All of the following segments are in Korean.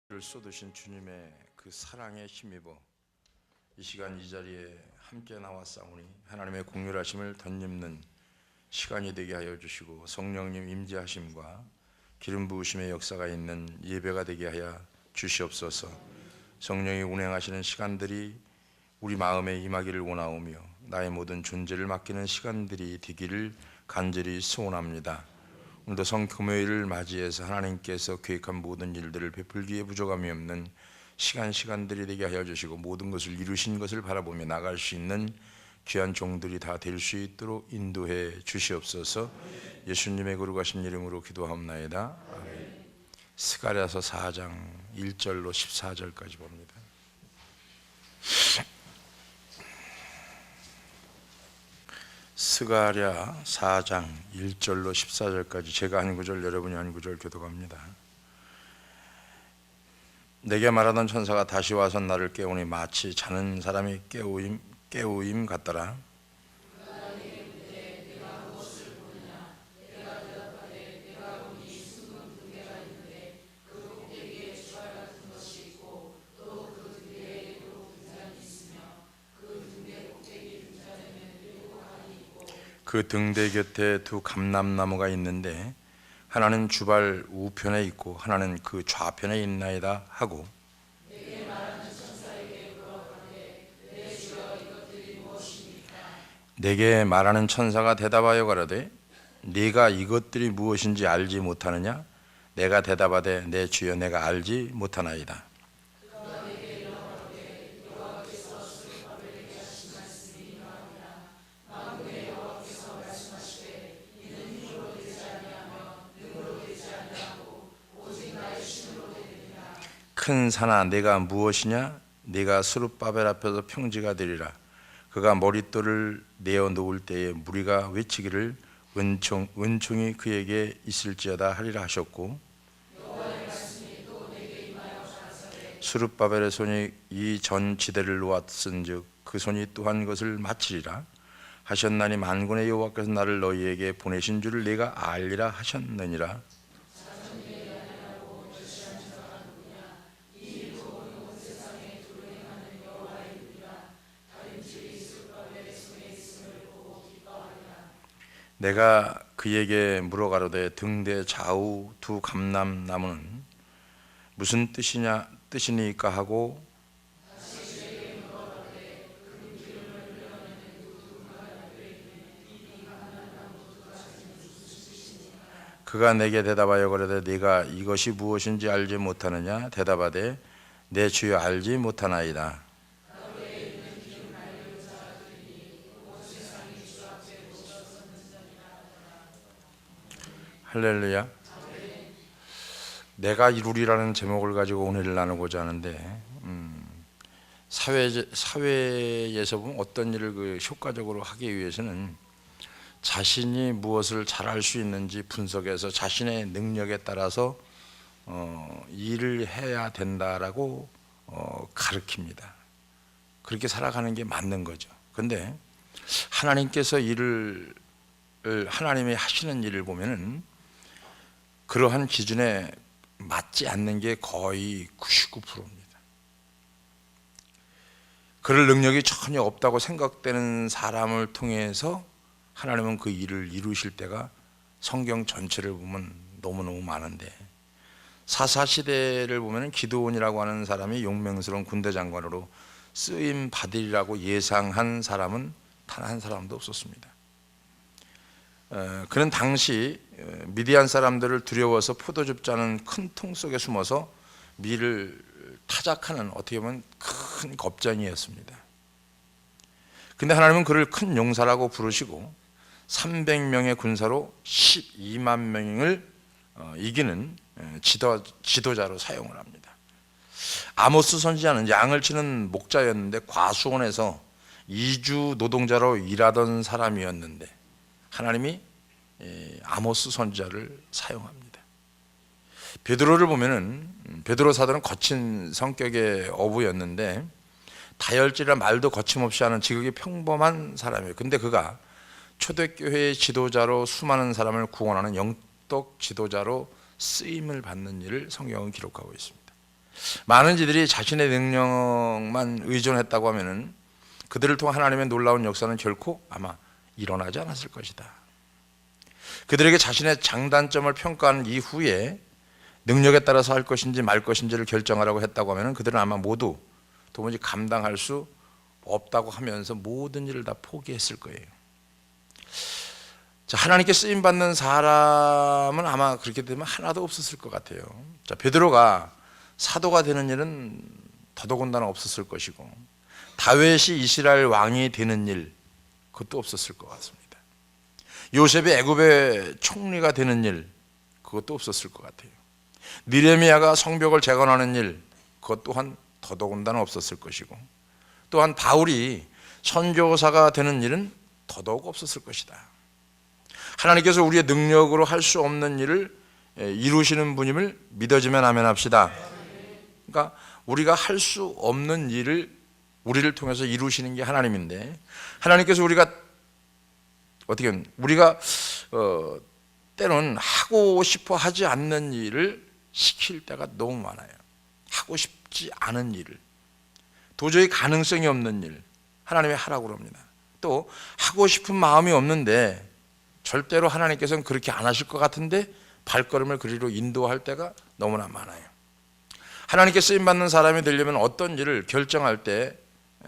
를 쏟으신 주님의 그 사랑에 힘입어 이 시간 이 자리에 함께 나왔사오니 하나님의 공률하심을 덧입는 시간이 되게 하여 주시고 성령님 임재하심과 기름 부으심의 역사가 있는 예배가 되게 하여 주시옵소서. 성령이 운행하시는 시간들이 우리 마음에 임하기를 원하오며 나의 모든 존재를 맡기는 시간들이 되기를 간절히 소원합니다. 오늘도 성금요일을 맞이해서 하나님께서 계획한 모든 일들을 베풀기에 부족함이 없는 시간들이 되게 하여 주시고 모든 것을 이루신 것을 바라보며 나갈 수 있는 귀한 종들이 다 될 수 있도록 인도해 주시옵소서. 예수님의 거룩하신 이름으로 기도하옵나이다. 아멘. 스가랴서 4장 1절로 14절까지 봅니다. 스가랴 4장 1절로 14절까지 제가 한 구절 여러분이 한 구절 교독합니다. 내게 말하던 천사가 다시 와서 나를 깨우니 마치 자는 사람이 깨우임 같더라. 그 등대 곁에 두 감람나무가 있는데 하나는 주발 우편에 있고 하나는 그 좌편에 있나이다 하고 내게 말하는 천사가 대답하여 가라되 네가 이것들이 무엇인지 알지 못하느냐? 내가 대답하되 내 주여 내가 알지 못하나이다. 큰 산아 내가 무엇이냐? 네가 스룹바벨 앞에서 평지가 되리라. 그가 머릿돌을 내어 놓을 때에 무리가 외치기를 은총이 그에게 있을지어다 하리라 하셨고 스룹바벨의 손이 이 전 지대를 놓았은즉 그 손이 또한 것을 마치리라 하셨나니 만군의 여호와께서 나를 너희에게 보내신 줄을 네가 알리라 하셨느니라. 내가 그에게 물어가로되 등대 좌우 두 감람나무는 무슨 뜻이니까 하고 그가 내게 대답하여 가로되 네가 이것이 무엇인지 알지 못하느냐? 대답하되 내 주여 알지 못하나이다. 할렐루야. 내가 이루리라는 제목을 가지고 오늘을 나누고자 하는데 사회에서 보면 어떤 일을 효과적으로 하기 위해서는 자신이 무엇을 잘할 수 있는지 분석해서 자신의 능력에 따라서 일을 해야 된다라고 가르칩니다. 그렇게 살아가는 게 맞는 거죠. 그런데 하나님께서 하나님이 하시는 일을 보면은 그러한 기준에 맞지 않는 게 거의 99%입니다. 그럴 능력이 전혀 없다고 생각되는 사람을 통해서 하나님은 그 일을 이루실 때가 성경 전체를 보면 너무너무 많은데 사사시대를 보면 기드온이라고 하는 사람이 용맹스러운 군대 장관으로 쓰임 받으리라고 예상한 사람은 단 한 사람도 없었습니다. 그는 당시 미디안 사람들을 두려워서 포도즙 짜는 큰 통 속에 숨어서 밀을 타작하는 어떻게 보면 큰 겁쟁이였습니다. 근데 하나님은 그를 큰 용사라고 부르시고 300명의 군사로 12만 명을 이기는 지도자로 사용을 합니다. 아모스 선지자는 양을 치는 목자였는데 과수원에서 이주 노동자로 일하던 사람이었는데 하나님이 아모스 선지자를 사용합니다. 베드로를 보면은 베드로 사도는 거친 성격의 어부였는데 다혈질이라 말도 거침없이 하는 지극히 평범한 사람이에요. 근데 그가 초대교회의 지도자로 수많은 사람을 구원하는 영적 지도자로 쓰임을 받는 일을 성경은 기록하고 있습니다. 많은 이들이 자신의 능력만 의존했다고 하면은 그들을 통한 하나님의 놀라운 역사는 결코 아마 일어나지 않았을 것이다. 그들에게 자신의 장단점을 평가한 이후에 능력에 따라서 할 것인지 말 것인지를 결정하라고 했다고 하면 그들은 아마 모두 도무지 감당할 수 없다고 하면서 모든 일을 다 포기했을 거예요. 자, 하나님께 쓰임받는 사람은 아마 그렇게 되면 하나도 없었을 것 같아요. 자, 베드로가 사도가 되는 일은 더더군다나 없었을 것이고, 다윗이 이스라엘 왕이 되는 일, 그것도 없었을 것 같습니다. 요셉이 애굽의 총리가 되는 일, 그것도 없었을 것 같아요. 느헤미야가 성벽을 재건하는 일, 그것 또한 더더군다나 없었을 것이고, 또한 바울이 선교사가 되는 일은 더더욱 없었을 것이다. 하나님께서 우리의 능력으로 할 수 없는 일을 이루시는 분임을 믿어지면 아멘합시다. 그러니까 우리가 할 수 없는 일을 우리를 통해서 이루시는 게 하나님인데, 하나님께서 우리가 때로는 하고 싶어 하지 않는 일을 시킬 때가 너무 많아요. 하고 싶지 않은 일을, 도저히 가능성이 없는 일 하나님이 하라고 그럽니다. 또 하고 싶은 마음이 없는데 절대로 하나님께서는 그렇게 안 하실 것 같은데 발걸음을 그리로 인도할 때가 너무나 많아요. 하나님께 쓰임받는 사람이 되려면 어떤 일을 결정할 때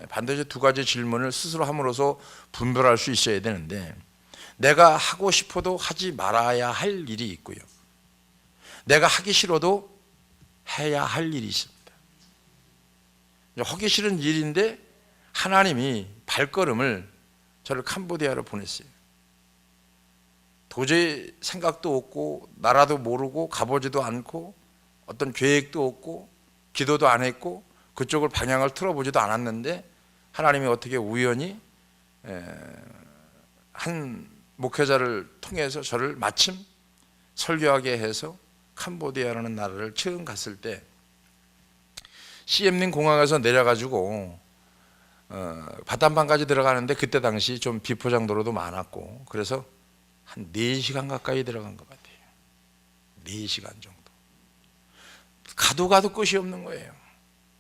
반드시 두 가지 질문을 스스로 함으로써 분별할 수 있어야 되는데, 내가 하고 싶어도 하지 말아야 할 일이 있고요, 내가 하기 싫어도 해야 할 일이 있습니다. 하기 싫은 일인데 하나님이 발걸음을 저를 캄보디아로 보냈어요. 도저히 생각도 없고 나라도 모르고 가보지도 않고 어떤 계획도 없고 기도도 안 했고 그쪽을 방향을 틀어보지도 않았는데, 하나님이 어떻게 우연히 한 목회자를 통해서 저를 마침 설교하게 해서 캄보디아라는 나라를 처음 갔을 때, 시엠린 공항에서 내려가지고 바탄방까지 들어가는데 그때 당시 좀 비포장도로도 많았고, 그래서 한 4시간 가까이 들어간 것 같아요. 4시간 정도. 가도 끝이 없는 거예요.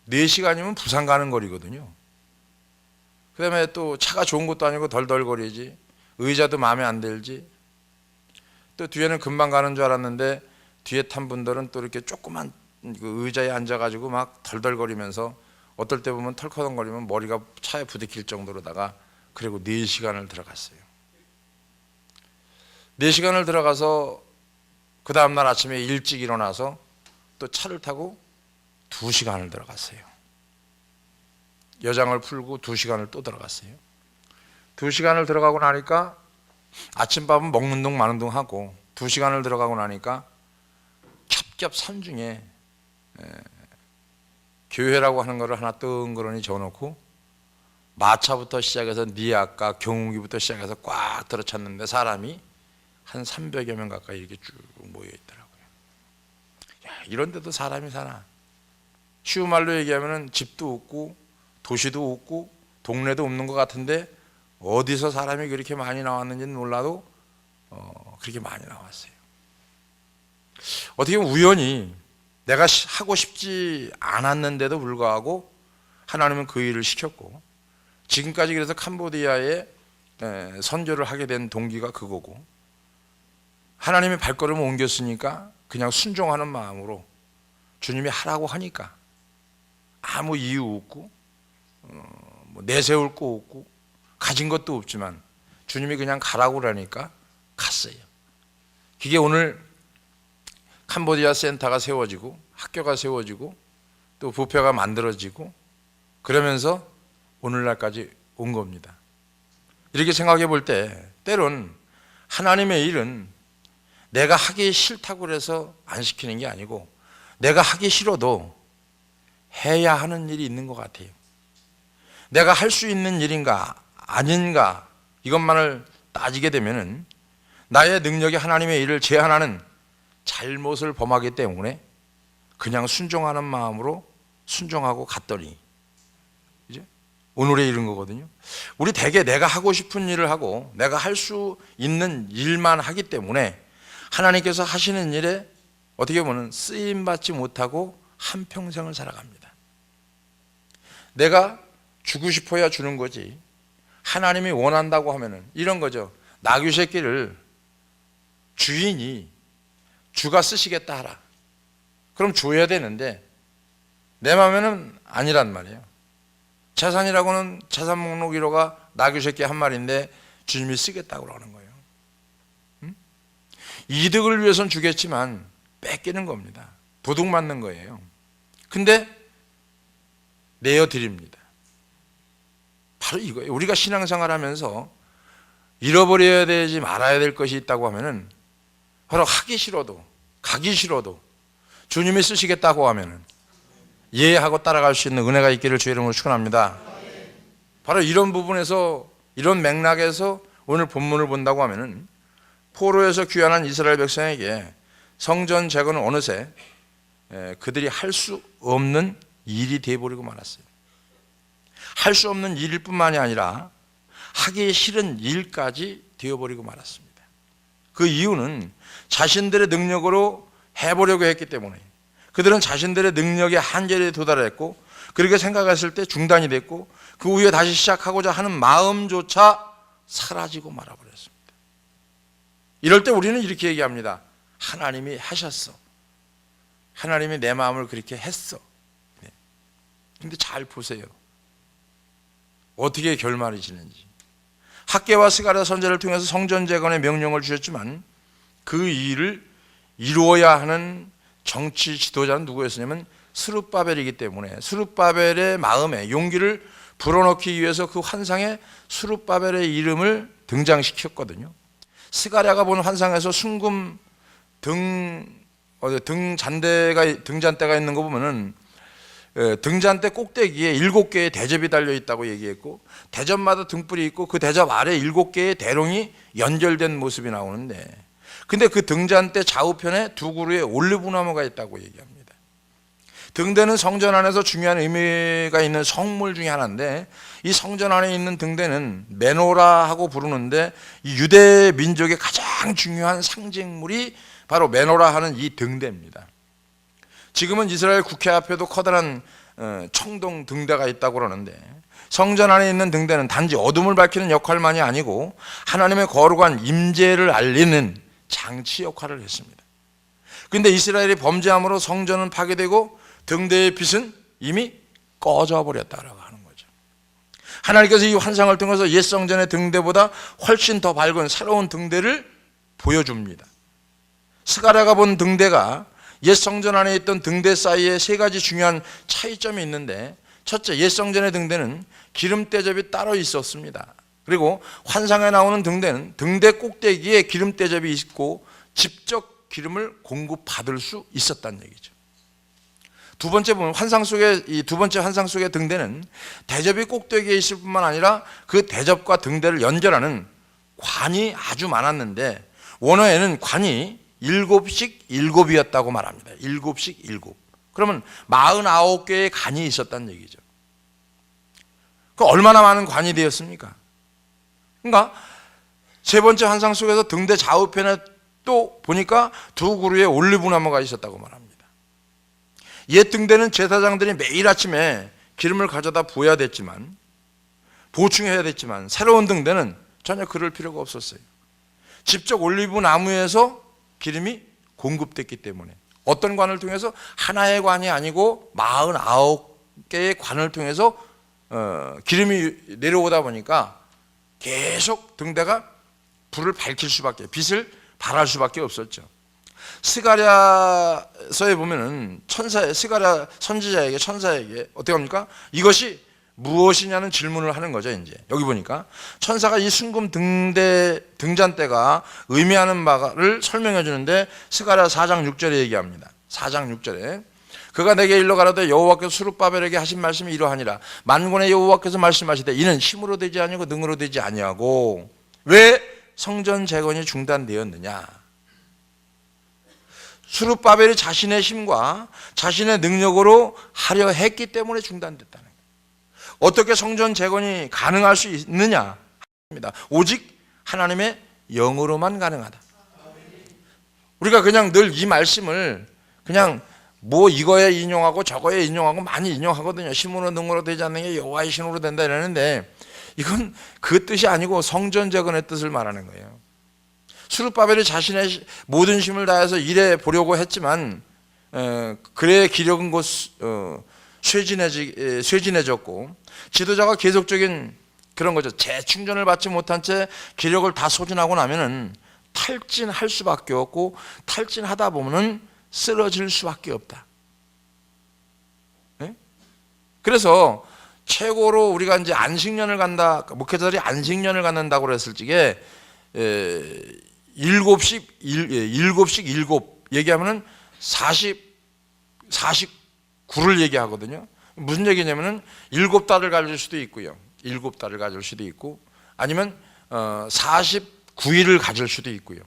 4시간이면 부산 가는 거리거든요. 그 다음에 또 차가 좋은 것도 아니고 덜덜거리지, 의자도 마음에 안 들지, 또 뒤에는 금방 가는 줄 알았는데 뒤에 탄 분들은 또 이렇게 조그만 그 의자에 앉아가지고 막 덜덜거리면서 어떨 때 보면 털커덩거리면 머리가 차에 부딪힐 정도로다가, 그리고 4시간을 들어갔어요. 4시간을 들어가서 그 다음날 아침에 일찍 일어나서 또 차를 타고 2시간을 들어갔어요. 여장을 풀고 2시간을 또 들어갔어요. 2시간을 들어가고 나니까 아침밥은 먹는 둥 마는 둥 하고, 2시간을 들어가고 나니까 겹겹 산중에 교회라고 하는 거를 하나 뜬그러니 적어놓고 마차부터 시작해서 니아까 경운기부터 시작해서 꽉 들어찼는데 사람이 한 300여 명 가까이 이렇게 쭉 모여 있더라고요. 야, 이런 데도 사람이 사나? 쉬운 말로 얘기하면 집도 없고 도시도 없고 동네도 없는 것 같은데 어디서 사람이 그렇게 많이 나왔는지는 몰라도 그렇게 많이 나왔어요. 어떻게 보면 우연히 내가 하고 싶지 않았는데도 불구하고 하나님은 그 일을 시켰고, 지금까지 그래서 캄보디아에 선교를 하게 된 동기가 그거고, 하나님의 발걸음을 옮겼으니까 그냥 순종하는 마음으로 주님이 하라고 하니까 아무 이유 없고 뭐 내세울 거 없고 가진 것도 없지만 주님이 그냥 가라고 그러니까 갔어요. 그게 오늘 캄보디아 센터가 세워지고 학교가 세워지고 또 부패가 만들어지고 그러면서 오늘날까지 온 겁니다. 이렇게 생각해 볼 때 때론 하나님의 일은 내가 하기 싫다고 그래서 안 시키는 게 아니고 내가 하기 싫어도 해야 하는 일이 있는 것 같아요. 내가 할 수 있는 일인가 아닌가 이것만을 따지게 되면은 나의 능력이 하나님의 일을 제한하는 잘못을 범하기 때문에 그냥 순종하는 마음으로 순종하고 갔더니 이제 오늘에 이른 거거든요. 우리 대개 내가 하고 싶은 일을 하고 내가 할 수 있는 일만 하기 때문에 하나님께서 하시는 일에 어떻게 보면 쓰임받지 못하고 한평생을 살아갑니다. 내가 주고 싶어야 주는 거지, 하나님이 원한다고 하면은 이런 거죠. 나귀 새끼를 주인이 주가 쓰시겠다 하라. 그럼 줘야 되는데 내 마음에는 아니란 말이에요. 재산이라고는 재산 목록 1호가 나귀 새끼 한 마리인데 주님이 쓰겠다고 그러는 거예요. 이득을 위해서는 주겠지만 뺏기는 겁니다. 도둑 맞는 거예요. 근데 내어드립니다. 바로 이거예요. 우리가 신앙생활 하면서 잃어버려야 되지 말아야 될 것이 있다고 하면은 바로 하기 싫어도 가기 싫어도 주님이 쓰시겠다고 하면은 예하고 따라갈 수 있는 은혜가 있기를 주의 이름으로 축원합니다. 바로 이런 부분에서, 이런 맥락에서 오늘 본문을 본다고 하면은 포로에서 귀환한 이스라엘 백성에게 성전 재건은 어느새 그들이 할 수 없는 일이 되어버리고 말았어요. 할 수 없는 일일 뿐만이 아니라 하기 싫은 일까지 되어버리고 말았습니다. 그 이유는 자신들의 능력으로 해보려고 했기 때문에, 그들은 자신들의 능력의 한계에 도달했고 그렇게 생각했을 때 중단이 됐고 그 후에 다시 시작하고자 하는 마음조차 사라지고 말아버렸습니다. 이럴 때 우리는 이렇게 얘기합니다. 하나님이 하셨어. 하나님이 내 마음을 그렇게 했어. 근데 잘 보세요. 어떻게 결말이 지는지. 학개와 스가랴 선지자를 통해서 성전 재건의 명령을 주셨지만 그 일을 이루어야 하는 정치 지도자는 누구였냐면 스룹바벨이기 때문에 스룹바벨의 마음에 용기를 불어넣기 위해서 그 환상에 스룹바벨의 이름을 등장시켰거든요. 스가랴가 본 환상에서 순금 등잔대가 있는 거 보면은 등잔대 꼭대기에 7개의 대접이 달려 있다고 얘기했고 대접마다 등불이 있고 그 대접 아래 7개의 대롱이 연결된 모습이 나오는데, 근데 그 등잔대 좌우편에 2그루의 올리브나무가 있다고 얘기합니다. 등대는 성전 안에서 중요한 의미가 있는 성물 중에 하나인데 이 성전 안에 있는 등대는 메노라하고 부르는데 이 유대 민족의 가장 중요한 상징물이 바로 메노라 하는 이 등대입니다. 지금은 이스라엘 국회 앞에도 커다란 청동 등대가 있다고 그러는데 성전 안에 있는 등대는 단지 어둠을 밝히는 역할만이 아니고 하나님의 거룩한 임재를 알리는 장치 역할을 했습니다. 그런데 이스라엘이 범죄함으로 성전은 파괴되고 등대의 빛은 이미 꺼져 버렸다라고 하는 거죠. 하나님께서 이 환상을 통해서 옛 성전의 등대보다 훨씬 더 밝은 새로운 등대를 보여줍니다. 스가랴가 본 등대가 옛 성전 안에 있던 등대 사이에 3가지 중요한 차이점이 있는데, 첫째, 옛 성전의 등대는 기름 대접이 따로 있었습니다. 그리고 환상에 나오는 등대는 등대 꼭대기에 기름 대접이 있고 직접 기름을 공급받을 수 있었다는 얘기죠. 두 번째 보면 이 두 번째 환상 속의 등대는 대접이 꼭대기에 있을 뿐만 아니라 그 대접과 등대를 연결하는 관이 아주 많았는데 원어에는 관이 7씩 7이었다고 말합니다. 7씩 7. 그러면 49개의 관이 있었다는 얘기죠. 그 얼마나 많은 관이 되었습니까? 그러니까 세 번째 환상 속에서 등대 좌우편에 또 보니까 2그루의 올리브나무가 있었다고 말합니다. 옛 등대는 제사장들이 매일 아침에 기름을 가져다 부어야 됐지만, 보충해야 됐지만 새로운 등대는 전혀 그럴 필요가 없었어요. 직접 올리브나무에서 기름이 공급됐기 때문에 어떤 관을 통해서 하나의 관이 아니고 49개의 관을 통해서 기름이 내려오다 보니까 계속 등대가 불을 밝힐 수밖에, 빛을 발할 수밖에 없었죠. 스가랴서에 보면은 스가랴 선지자에게, 천사에게 어떻게 합니까? 이것이 무엇이냐는 질문을 하는 거죠. 이제 여기 보니까 천사가 이 순금 등잔대가 의미하는 바를 설명해 주는데 스가랴 4장 6절에 얘기합니다. 4장 6절에 그가 내게 일러 가라되 여호와께서 스룹바벨에게 하신 말씀이 이러하니라. 만군의 여호와께서 말씀하시되 이는 힘으로 되지 아니고 능으로 되지 아니하고. 왜 성전 재건이 중단되었느냐? 스룹바벨이 자신의 힘과 자신의 능력으로 하려 했기 때문에 중단됐다는 거예요. 어떻게 성전 재건이 가능할 수 있느냐? 오직 하나님의 영으로만 가능하다. 우리가 그냥 늘 이 말씀을 그냥 뭐 이거에 인용하고 저거에 인용하고 많이 인용하거든요. 심으로 능으로 되지 않는 게 여호와의 신으로 된다 이러는데 이건 그 뜻이 아니고 성전재건의 뜻을 말하는 거예요. 스룹바벨이 자신의 모든 힘을 다해서 일해 보려고 했지만 그의 기력은 곧 쇠진해졌고 지도자가 계속적인 그런 거죠. 재충전을 받지 못한 채 기력을 다 소진하고 나면은 탈진할 수밖에 없고 탈진하다 보면은 쓰러질 수밖에 없다. 네? 그래서 최고로 우리가 이제 안식년을 간다, 목회자들이 안식년을 갖는다고 그랬을 적에 일곱 얘기하면은 49를 얘기하거든요. 무슨 얘기냐면은 7달을 가질 수도 있고요. 7달을 가질 수도 있고 아니면 49일을 가질 수도 있고요.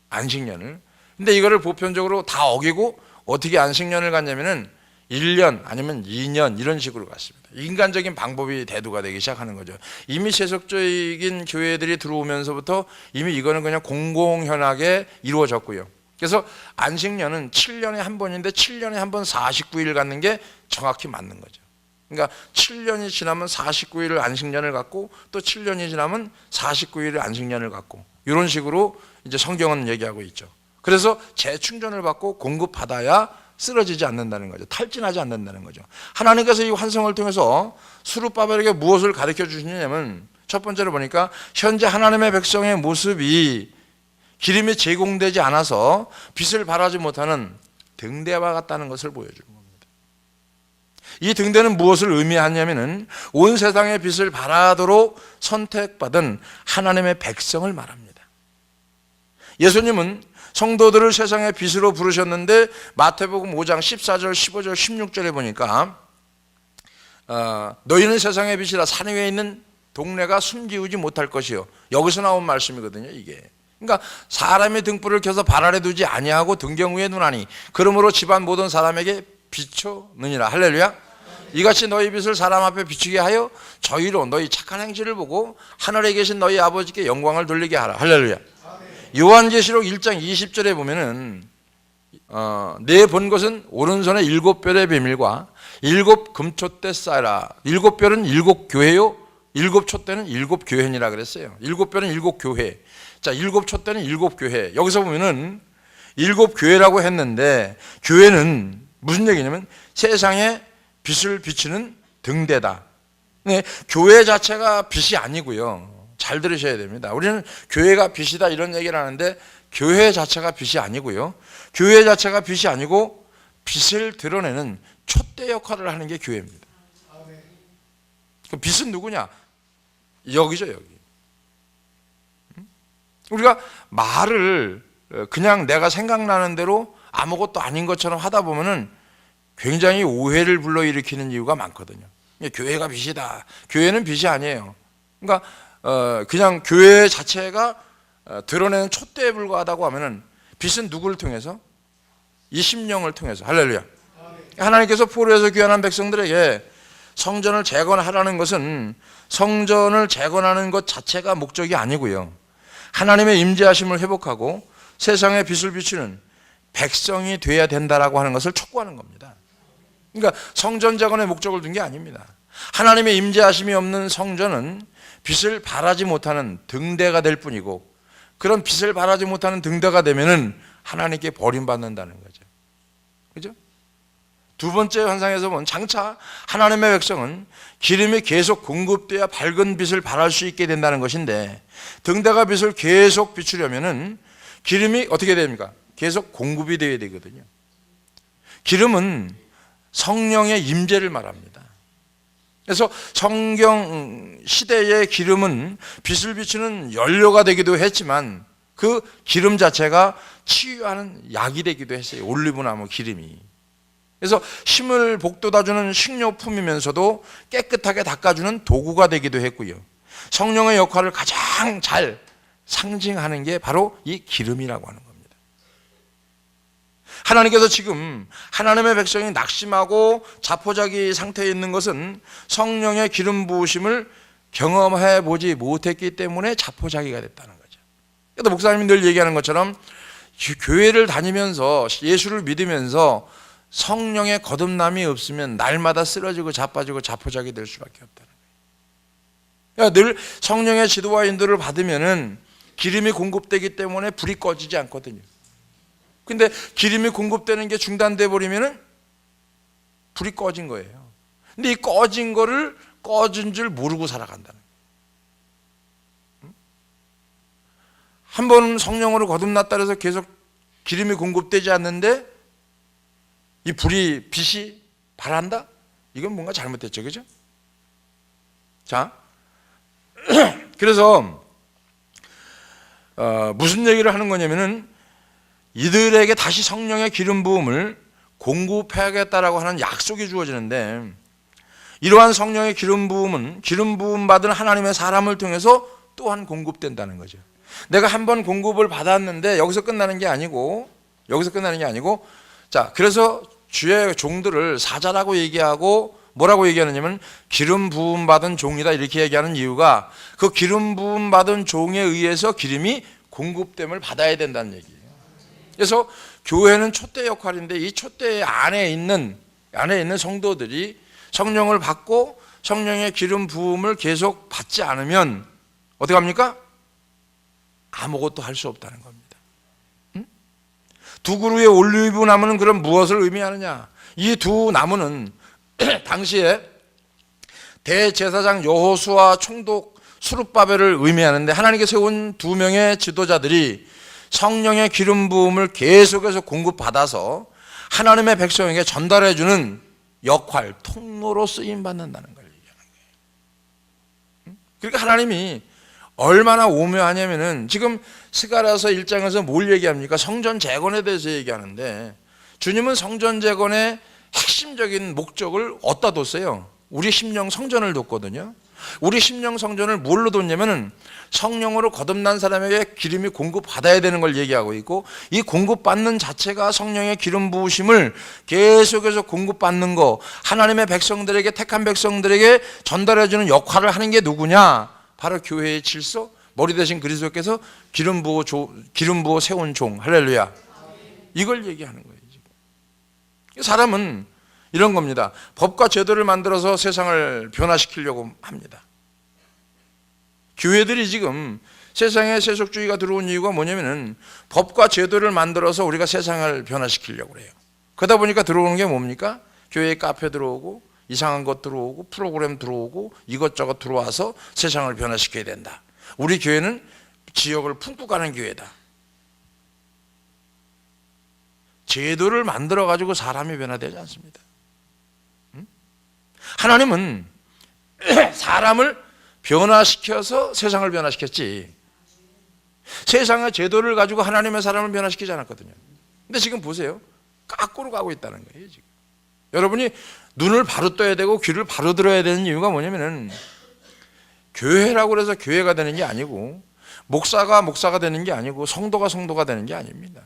안식년을. 근데 이거를 보편적으로 다 어기고 어떻게 안식년을 갖냐면은 1년 아니면 2년 이런 식으로 갔습니다. 인간적인 방법이 대두가 되기 시작하는 거죠. 이미 세속적인 교회들이 들어오면서부터 이미 이거는 그냥 공공연하게 이루어졌고요. 그래서 안식년은 7년에 한 번인데 7년에 한 번 49일 갖는 게 정확히 맞는 거죠. 그러니까 7년이 지나면 49일을 안식년을 갖고 또 7년이 지나면 49일을 안식년을 갖고 이런 식으로 이제 성경은 얘기하고 있죠. 그래서 재충전을 받고 공급받아야 쓰러지지 않는다는 거죠. 탈진하지 않는다는 거죠. 하나님께서 이 환상을 통해서 스룹바벨에게 무엇을 가르쳐 주시냐면 첫 번째로 보니까 현재 하나님의 백성의 모습이 기름이 제공되지 않아서 빛을 발하지 못하는 등대와 같다는 것을 보여주는 겁니다. 이 등대는 무엇을 의미하냐면은 온 세상의 빛을 발하도록 선택받은 하나님의 백성을 말합니다. 예수님은 성도들을 세상의 빛으로 부르셨는데 마태복음 5장 14절, 15절, 16절에 보니까 너희는 세상의 빛이라 산 위에 있는 동네가 숨기우지 못할 것이요. 여기서 나온 말씀이거든요. 이게. 그러니까 사람의 등불을 켜서 발 아래 두지 아니하고 등경 위에 두나니 그러므로 집안 모든 사람에게 비춰느니라. 할렐루야. 이같이 너희 빛을 사람 앞에 비추게 하여 저희로 너희 착한 행실을 보고 하늘에 계신 너희 아버지께 영광을 돌리게 하라. 할렐루야. 요한계시록 1장 20절에 보면은 내 본 것은 오른손에 7별의 비밀과 7 금촛대 쌓아라. 7별은 7 교회요. 7 촛대는 7 교회니라 그랬어요. 7별은 7 교회. 자, 7 촛대는 7 교회. 여기서 보면은 7 교회라고 했는데 교회는 무슨 얘기냐면 세상에 빛을 비추는 등대다. 네, 교회 자체가 빛이 아니고요. 잘 들으셔야 됩니다. 우리는 교회가 빛이다 이런 얘기를 하는데 교회 자체가 빛이 아니고요. 교회 자체가 빛이 아니고 빛을 드러내는 촛대 역할을 하는 게 교회입니다. 그 빛은 누구냐? 여기죠, 여기. 우리가 말을 그냥 내가 생각나는 대로 아무것도 아닌 것처럼 하다 보면은 굉장히 오해를 불러일으키는 이유가 많거든요. 교회가 빛이다. 교회는 빛이 아니에요. 그러니까 그냥 교회 자체가 드러내는 촛대에 불과하다고 하면은 빛은 누구를 통해서? 이 심령을 통해서. 할렐루야. 하나님께서 포로에서 귀환한 백성들에게 성전을 재건하라는 것은 성전을 재건하는 것 자체가 목적이 아니고요. 하나님의 임재하심을 회복하고 세상에 빛을 비추는 백성이 돼야 된다라고 하는 것을 촉구하는 겁니다. 그러니까 성전 재건의 목적을 둔 게 아닙니다. 하나님의 임재하심이 없는 성전은 빛을 발하지 못하는 등대가 될 뿐이고 그런 빛을 발하지 못하는 등대가 되면은 하나님께 버림받는다는 거죠. 그죠? 두 번째 환상에서 본 장차 하나님의 백성은 기름이 계속 공급돼야 밝은 빛을 발할 수 있게 된다는 것인데 등대가 빛을 계속 비추려면은 기름이 어떻게 됩니까? 계속 공급이 되어야 되거든요. 기름은 성령의 임재를 말합니다. 그래서 성경 시대의 기름은 빛을 비추는 연료가 되기도 했지만 그 기름 자체가 치유하는 약이 되기도 했어요. 올리브나무 기름이. 그래서 힘을 북돋아주는 식료품이면서도 깨끗하게 닦아주는 도구가 되기도 했고요. 성령의 역할을 가장 잘 상징하는 게 바로 이 기름이라고 하는 겁니다. 하나님께서 지금 하나님의 백성이 낙심하고 자포자기 상태에 있는 것은 성령의 기름 부으심을 경험해 보지 못했기 때문에 자포자기가 됐다는 거죠. 그래서 목사님이 늘 얘기하는 것처럼 교회를 다니면서 예수를 믿으면서 성령의 거듭남이 없으면 날마다 쓰러지고 자빠지고 자포자기 될 수밖에 없다는 거예요. 그러니까 늘 성령의 지도와 인도를 받으면은 기름이 공급되기 때문에 불이 꺼지지 않거든요. 근데 기름이 공급되는 게 중단돼 버리면은 불이 꺼진 거예요. 근데 이 꺼진 거를 꺼진 줄 모르고 살아간다는 거예요. 한 번 성령으로 거듭났다 해서 계속 기름이 공급되지 않는데 이 빛이 발한다? 이건 뭔가 잘못됐죠, 그죠? 자, 그래서 무슨 얘기를 하는 거냐면은 이들에게 다시 성령의 기름 부음을 공급해야겠다라고 하는 약속이 주어지는데, 이러한 성령의 기름 부음은 기름 부음 받은 하나님의 사람을 통해서 또한 공급된다는 거죠. 내가 한 번 공급을 받았는데 여기서 끝나는 게 아니고, 자, 그래서 주의 종들을 사자라고 얘기하고 뭐라고 얘기하느냐면 기름 부음 받은 종이다 이렇게 얘기하는 이유가 그 기름 부음 받은 종에 의해서 기름이 공급됨을 받아야 된다는 얘기예요. 그래서 교회는 촛대 역할인데 이 촛대 안에 있는 성도들이 성령을 받고 성령의 기름 부음을 계속 받지 않으면 어떻게 합니까? 아무것도 할 수 없다는 겁니다. 두 그루의 올리브 나무는 그럼 무엇을 의미하느냐? 이 두 나무는 당시에 대제사장 여호수아 총독 수룹바벨을 의미하는데, 하나님께 세운 두 명의 지도자들이 성령의 기름 부음을 계속해서 공급받아서 하나님의 백성에게 전달해주는 역할, 통로로 쓰임받는다는 걸 얘기하는 거예요. 그러니까 하나님이 얼마나 오묘하냐면은 지금 스가랴서 1장에서 뭘 얘기합니까? 성전 재건에 대해서 얘기하는데, 주님은 성전 재건의 핵심적인 목적을 어디다 뒀어요? 우리 심령 성전을 뒀거든요. 우리 심령 성전을 뭘로 뒀냐면은 성령으로 거듭난 사람에게 기름이 공급받아야 되는 걸 얘기하고 있고, 이 공급받는 자체가 성령의 기름 부으심을 계속해서 공급받는 거, 하나님의 백성들에게, 택한 백성들에게 전달해주는 역할을 하는 게 누구냐? 바로 교회의 질서, 머리 대신 그리스도께서 기름 부어 세운 종, 할렐루야. 이걸 얘기하는 거예요. 지금 사람은 이런 겁니다. 법과 제도를 만들어서 세상을 변화시키려고 합니다. 교회들이 지금 세상에 세속주의가 들어온 이유가 뭐냐면은 법과 제도를 만들어서 우리가 세상을 변화시키려고 해요. 그러다 보니까 들어오는 게 뭡니까? 교회에 카페 들어오고 이상한 것 들어오고 프로그램 들어오고 이것저것 들어와서 세상을 변화시켜야 된다. 우리 교회는 지역을 품고 가는 교회다. 제도를 만들어 가지고 사람이 변화되지 않습니다. 하나님은 사람을 변화시켜서 세상을 변화시켰지, 세상의 제도를 가지고 하나님의 사람을 변화시키지 않았거든요. 근데 지금 보세요. 거꾸로 가고 있다는 거예요. 지금 여러분이 눈을 바로 떠야 되고 귀를 바로 들어야 되는 이유가 뭐냐면은 교회라고 해서 교회가 되는 게 아니고, 목사가 되는 게 아니고, 성도가 되는 게 아닙니다.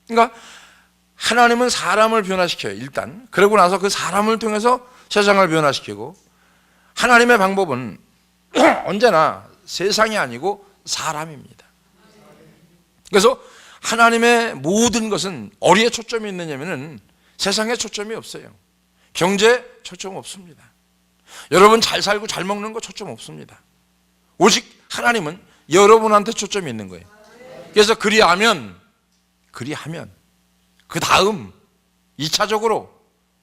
그러니까 하나님은 사람을 변화시켜요, 일단. 그러고 나서 그 사람을 통해서 세상을 변화시키고, 하나님의 방법은 언제나 세상이 아니고 사람입니다. 그래서 하나님의 모든 것은 어디에 초점이 있느냐면은 세상에 초점이 없어요. 경제에 초점 없습니다. 여러분 잘 살고 잘 먹는 거 초점 없습니다. 오직 하나님은 여러분한테 초점이 있는 거예요. 그래서 그리하면 그 다음 2차적으로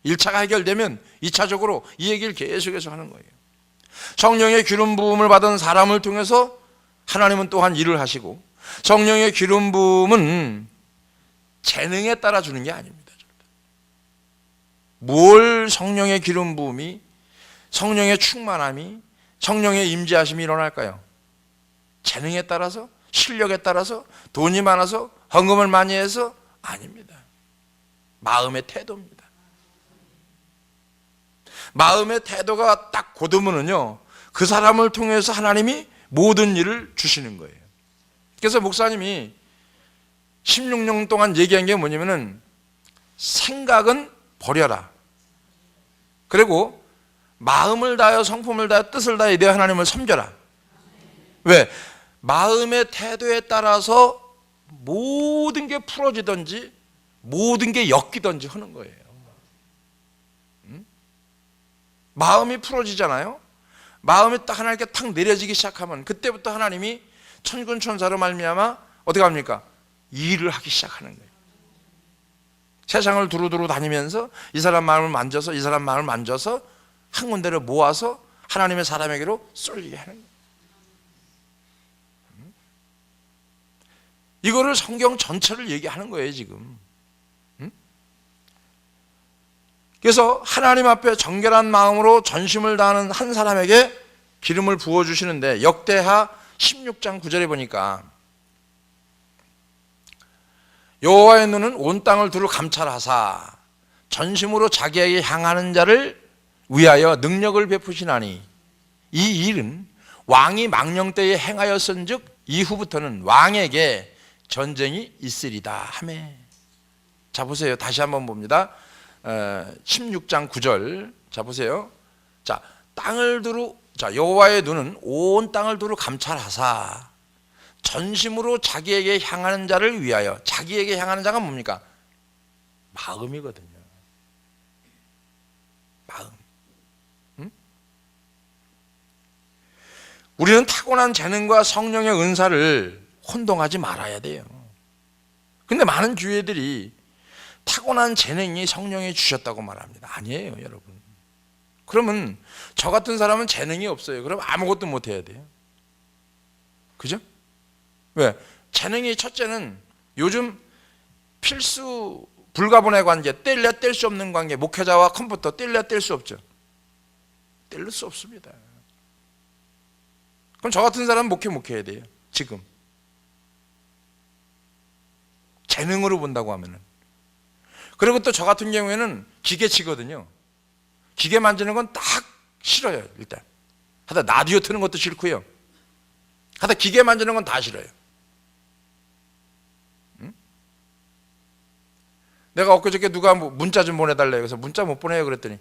1차가 해결되면 2차적으로 이 얘기를 계속해서 하는 거예요. 성령의 기름 부음을 받은 사람을 통해서 하나님은 또한 일을 하시고, 성령의 기름 부음은 재능에 따라 주는 게 아닙니다. 뭘 성령의 기름 부음이, 성령의 충만함이, 성령의 임재하심이 일어날까요? 재능에 따라서, 실력에 따라서, 돈이 많아서, 헌금을 많이 해서? 아닙니다. 마음의 태도입니다. 마음의 태도가 딱 곧으면은요, 그 사람을 통해서 하나님이 모든 일을 주시는 거예요. 그래서 목사님이 16년 동안 얘기한 게 뭐냐면은 생각은 버려라. 그리고 마음을 다하여 성품을 다하여 뜻을 다하여 내 하나님을 섬겨라. 왜? 마음의 태도에 따라서 모든 게 풀어지든지 모든 게 엮이든지 하는 거예요. 마음이 풀어지잖아요. 마음이 딱 하나님께 탁 내려지기 시작하면 그때부터 하나님이 천군 천사로 말미암아 어떻게 합니까? 일을 하기 시작하는 거예요. 세상을 두루두루 다니면서 이 사람 마음을 만져서 이 사람 마음을 만져서 한 군데를 모아서 하나님의 사람에게로 쏠리게 하는 거예요. 이거를 성경 전체를 얘기하는 거예요 지금. 그래서 하나님 앞에 정결한 마음으로 전심을 다하는 한 사람에게 기름을 부어주시는데 역대하 16장 9절에 보니까 여호와의 눈은 온 땅을 두루 감찰하사 전심으로 자기에게 향하는 자를 위하여 능력을 베푸시나니 이 일은 왕이 망령 때에 행하였은즉 이후부터는 왕에게 전쟁이 있으리다 하매. 자 보세요. 다시 한번 봅니다. 16장 9절. 자 보세요. 자 땅을 두루 여호와의 눈은 온 땅을 두루 감찰하사 전심으로 자기에게 향하는 자를 위하여. 자기에게 향하는 자가 뭡니까? 마음이거든요. 마음. 응? 우리는 타고난 재능과 성령의 은사를 혼동하지 말아야 돼요. 근데 많은 교회들이 타고난 재능이 성령이 주셨다고 말합니다. 아니에요, 여러분. 그러면 저 같은 사람은 재능이 없어요. 그럼 아무것도 못 해야 돼요. 그죠? 왜? 재능이 첫째는 요즘 필수 불가분의 관계, 뗄래야 뗄 수 없는 관계, 목회자와 컴퓨터 뗄래야 뗄 수 없죠. 뗄 수 없습니다. 그럼 저 같은 사람은 목회해야 돼요. 지금. 재능으로 본다고 하면은. 그리고 또 저 같은 경우에는 기계치거든요. 기계 만지는 건 딱 싫어요, 일단. 하다 라디오 트는 것도 싫고요. 하다 기계 만지는 건 다 싫어요. 응? 내가 엊그저께 누가 문자 좀 보내달래요. 그래서 문자 못 보내요. 그랬더니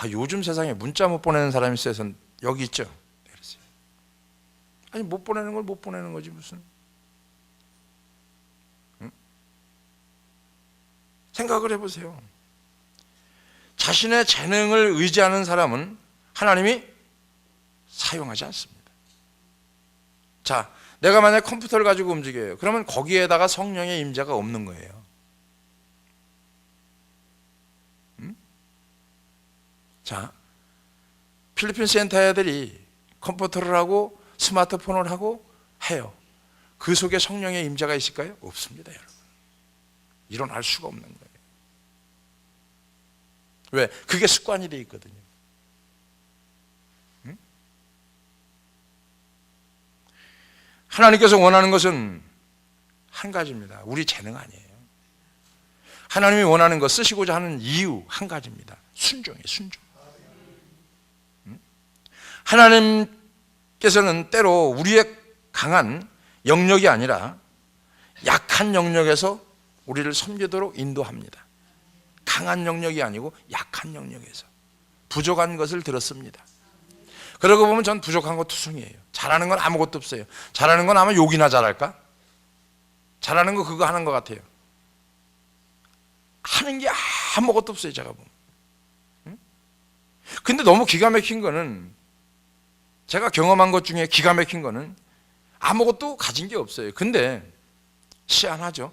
요즘 세상에 문자 못 보내는 사람이 있어서 여기 있죠. 그랬어요. 아니 못 보내는 걸 못 보내는 거지 무슨. 생각을 해보세요. 자신의 재능을 의지하는 사람은 하나님이 사용하지 않습니다. 자, 내가 만약 컴퓨터를 가지고 움직여요. 그러면 거기에다가 성령의 임재가 없는 거예요. 자, 필리핀 센터 애들이 컴퓨터를 하고 스마트폰을 하고 해요. 그 속에 성령의 임재가 있을까요? 없습니다, 여러분. 일어날 수가 없는 거예요. 왜? 그게 습관이 돼 있거든요. 응? 하나님께서 원하는 것은 한 가지입니다. 우리 재능 아니에요. 하나님이 원하는 것, 쓰시고자 하는 이유 한 가지입니다. 순종이에요. 순종. 응? 하나님께서는 때로 우리의 강한 영역이 아니라 약한 영역에서 우리를 섬기도록 인도합니다. 강한 영역이 아니고 약한 영역에서 부족한 것을 들었습니다. 그러고 보면 전 부족한 거 투성이에요. 잘하는 건 아무것도 없어요. 잘하는 건 아마 욕이나 잘할까? 잘하는 거 그거 하는 것 같아요. 하는 게 아무것도 없어요, 제가 보면. 응? 근데 너무 기가 막힌 거는, 제가 경험한 것 중에 기가 막힌 거는 아무것도 가진 게 없어요. 근데 희한하죠.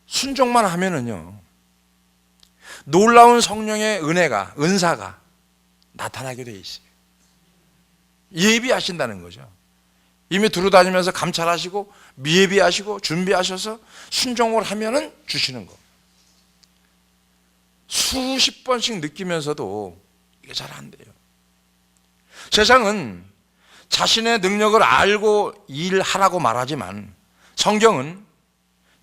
순종만 하면은요, 놀라운 성령의 은사가 나타나게 돼 있어요. 예비하신다는 거죠. 이미 두루다니면서 감찰하시고 예비하시고 준비하셔서 순종을 하면은 주시는 거. 수십 번씩 느끼면서도 이게 잘 안 돼요. 세상은 자신의 능력을 알고 일하라고 말하지만 성경은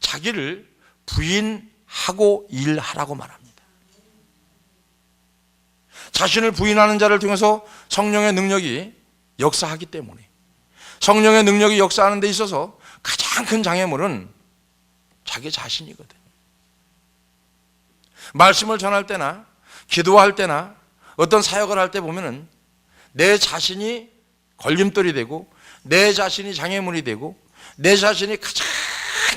자기를 부인하고 일하라고 말합니다. 자신을 부인하는 자를 통해서 성령의 능력이 역사하기 때문에, 성령의 능력이 역사하는 데 있어서 가장 큰 장애물은 자기 자신이거든요. 말씀을 전할 때나 기도할 때나 어떤 사역을 할 때 보면은 내 자신이 걸림돌이 되고 내 자신이 장애물이 되고 내 자신이 가장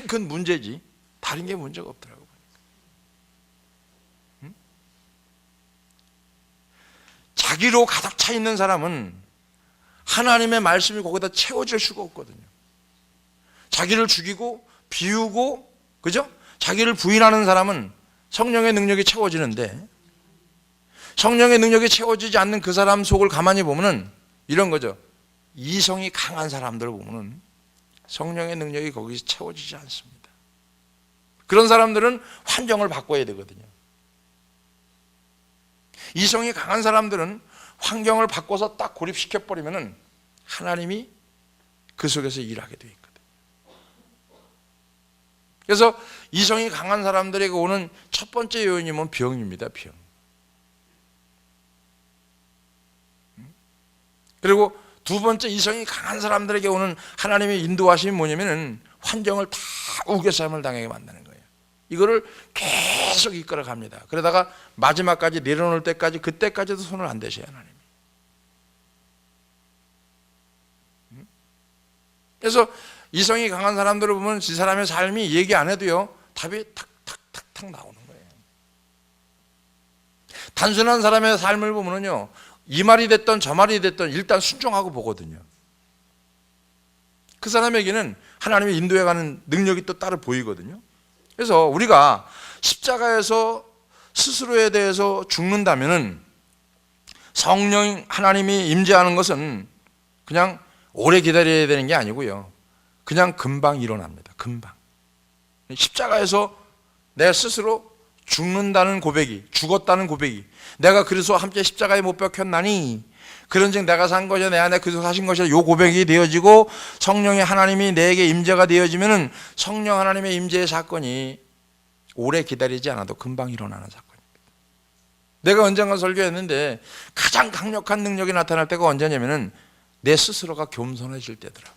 큰 문제지 다른 게 문제가 없더라고요. 자기로 가득 차 있는 사람은 하나님의 말씀이 거기다 채워질 수가 없거든요. 자기를 죽이고 비우고, 그죠? 자기를 부인하는 사람은 성령의 능력이 채워지는데, 성령의 능력이 채워지지 않는 그 사람 속을 가만히 보면은 이런 거죠. 이성이 강한 사람들을 보면은 성령의 능력이 거기서 채워지지 않습니다. 그런 사람들은 환경을 바꿔야 되거든요. 이성이 강한 사람들은 환경을 바꿔서 딱 고립시켜버리면은 하나님이 그 속에서 일하게 되어 있거든요. 그래서 이성이 강한 사람들에게 오는 첫 번째 요인이 뭐냐면 병입니다. 병. 그리고 두 번째 이성이 강한 사람들에게 오는 하나님의 인도하심이 뭐냐면은 환경을 다 우겨싸움을 당하게 만드는 거예요. 이거를 계속 이끌어 갑니다. 그러다가 마지막까지 내려놓을 때까지, 그때까지도 손을 안 대셔요, 하나님이. 그래서 이성이 강한 사람들을 보면 이 사람의 삶이 얘기 안 해도요, 답이 탁탁탁탁 나오는 거예요. 단순한 사람의 삶을 보면요, 이 말이 됐던 저 말이 됐던 일단 순종하고 보거든요. 그 사람에게는 하나님의 인도해가는 능력이 또 따로 보이거든요. 그래서 우리가 십자가에서 스스로에 대해서 죽는다면은 성령 하나님이 임재하는 것은 그냥 오래 기다려야 되는 게 아니고요, 그냥 금방 일어납니다. 금방. 십자가에서 내 스스로 죽는다는 고백이, 죽었다는 고백이, 내가 그리스도와 함께 십자가에 못 박혔나니 그런즉 내가 산 것이야 내 안에 그리스도 사신 것이야, 요 고백이 되어지고 성령의 하나님이 내게 임재가 되어지면은 성령 하나님의 임재의 사건이 오래 기다리지 않아도 금방 일어나는 사건입니다. 내가 언젠가 설교했는데 가장 강력한 능력이 나타날 때가 언제냐면은 내 스스로가 겸손해질 때더라고요.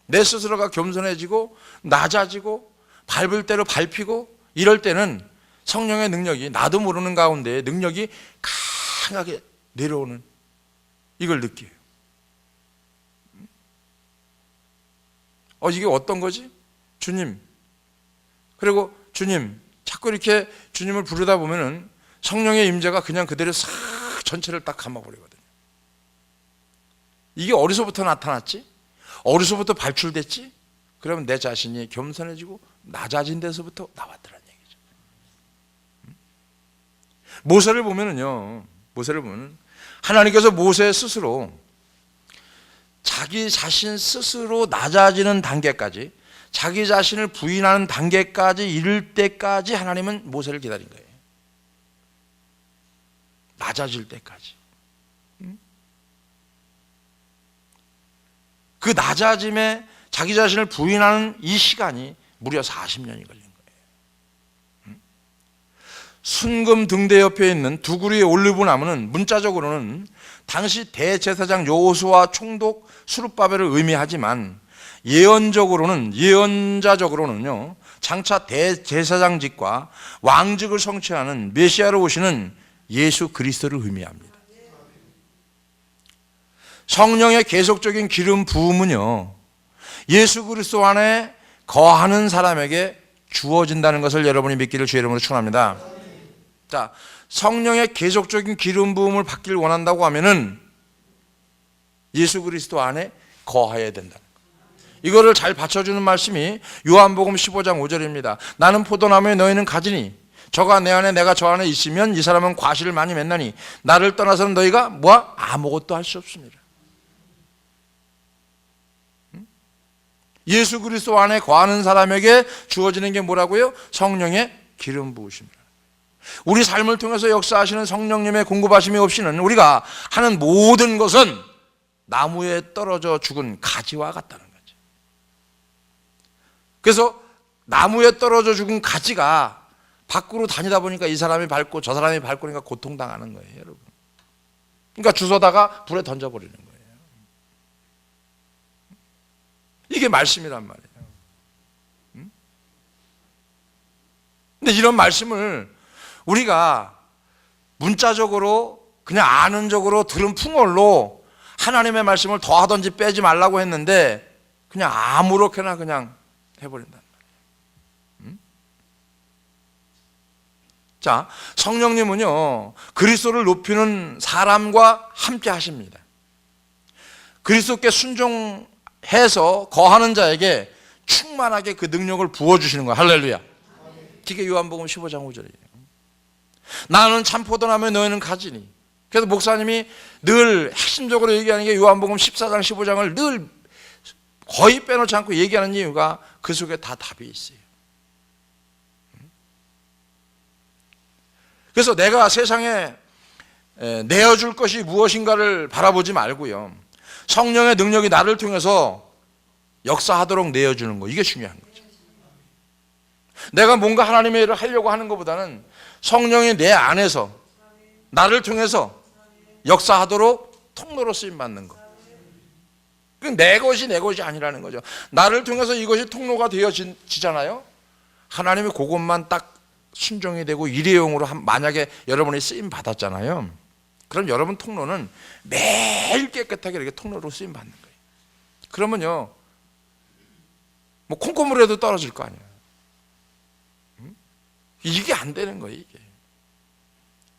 내 스스로가 겸손해지고 낮아지고 밟을 대로 밟히고 이럴 때는 성령의 능력이 나도 모르는 가운데 능력이 강하게 내려오는, 이걸 느껴요. 이게 어떤 거지? 주님. 그리고 주님, 자꾸 이렇게 주님을 부르다 보면은 성령의 임재가 그냥 그대로 싹 전체를 딱 감아버리거든요. 이게 어디서부터 나타났지? 어디서부터 발출됐지? 그러면 내 자신이 겸손해지고 낮아진 데서부터 나왔더란 얘기죠. 모세를 보면은요, 모세를 보면 하나님께서 모세 스스로 자기 자신 스스로 낮아지는 단계까지, 자기 자신을 부인하는 단계까지 이를 때까지 하나님은 모세를 기다린 거예요. 낮아질 때까지. 그 낮아짐에 자기 자신을 부인하는 이 시간이 무려 40년이 걸린 거예요. 순금 등대 옆에 있는 두 그루의 올리브나무는 문자적으로는 당시 대제사장 여호수아 총독 수룹바벨을 의미하지만 예언자적으로는요, 장차 대제사장직과 왕직을 성취하는 메시아로 오시는 예수 그리스도를 의미합니다. 성령의 계속적인 기름 부음은요, 예수 그리스도 안에 거하는 사람에게 주어진다는 것을 여러분이 믿기를 주의 이름으로 축원합니다. 자, 성령의 계속적인 기름 부음을 받기를 원한다고 하면은 예수 그리스도 안에 거하여야 된다. 이거를 잘 받쳐주는 말씀이 요한복음 15장 5절입니다. 나는 포도나무에 너희는 가지니 저가 내 안에 내가 저 안에 있으면 이 사람은 과실을 많이 맺나니 나를 떠나서는 너희가 아무것도 할 수 없습니다. 예수 그리스도 안에 거하는 사람에게 주어지는 게 뭐라고요? 성령의 기름 부으십니다. 우리 삶을 통해서 역사하시는 성령님의 공급하심이 없이는 우리가 하는 모든 것은 나무에 떨어져 죽은 가지와 같다는 거죠. 그래서 나무에 떨어져 죽은 가지가 밖으로 다니다 보니까 이 사람이 밟고 저 사람이 밟고 그러니까 고통당하는 거예요, 여러분. 그러니까 주워다가 불에 던져버리는 거예요. 이게 말씀이란 말이에요. 근데 이런 말씀을 우리가 문자적으로 그냥 아는 적으로 들은 풍월로 하나님의 말씀을 더하든지 빼지 말라고 했는데 그냥 아무렇게나 그냥 해버린단 말이에요. 자, 성령님은요, 그리스도를 높이는 사람과 함께 하십니다. 그리스도께 순종해서 거하는 자에게 충만하게 그 능력을 부어주시는 거예요. 할렐루야. 그게 요한복음 15장 5절이에요. 나는 참포도나무에 너희는 가지니. 그래서 목사님이 늘 핵심적으로 얘기하는 게 요한복음 14장 15장을 늘 거의 빼놓지 않고 얘기하는 이유가 그 속에 다 답이 있어요. 그래서 내가 세상에 내어줄 것이 무엇인가를 바라보지 말고요, 성령의 능력이 나를 통해서 역사하도록 내어주는 거, 이게 중요한 거죠. 내가 뭔가 하나님의 일을 하려고 하는 것보다는 성령이 내 안에서 나를 통해서 역사하도록 통로로 쓰임받는 거, 내 것이 내 것이 아니라는 거죠. 나를 통해서 이것이 통로가 되어지잖아요. 하나님이 그것만 딱 순종이 되고 일회용으로 만약에 여러분이 쓰임 받았잖아요. 그럼 여러분 통로는 매일 깨끗하게 이렇게 통로로 쓰임 받는 거예요. 그러면요, 뭐 콩고물에도 떨어질 거 아니에요. 이게 안 되는 거예요. 이게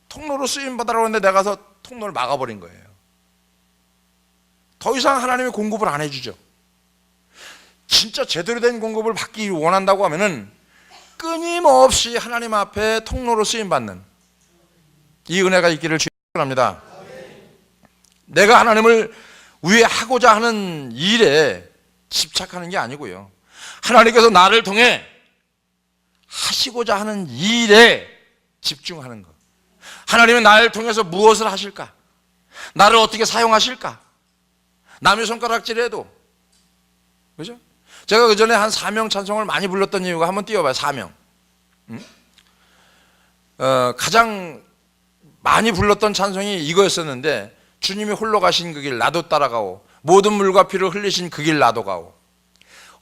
통로로 쓰임 받으라고 했는데 내가 가서 통로를 막아버린 거예요. 더 이상 하나님이 공급을 안 해주죠. 진짜 제대로 된 공급을 받기 원한다고 하면은 끊임없이 하나님 앞에 통로로 쓰임받는 이 은혜가 있기를 축원합니다. 내가 하나님을 위해 하고자 하는 일에 집착하는 게 아니고요, 하나님께서 나를 통해 하시고자 하는 일에 집중하는 것. 하나님은 나를 통해서 무엇을 하실까? 나를 어떻게 사용하실까? 남의 손가락질해도, 그죠? 제가 그 전에 한 사명 찬송을 많이 불렀던 이유가, 한번 띄워봐요. 사명. 가장 많이 불렀던 찬송이 이거였었는데, 주님이 홀로 가신 그 길 나도 따라가오, 모든 물과 피를 흘리신 그 길 나도 가오,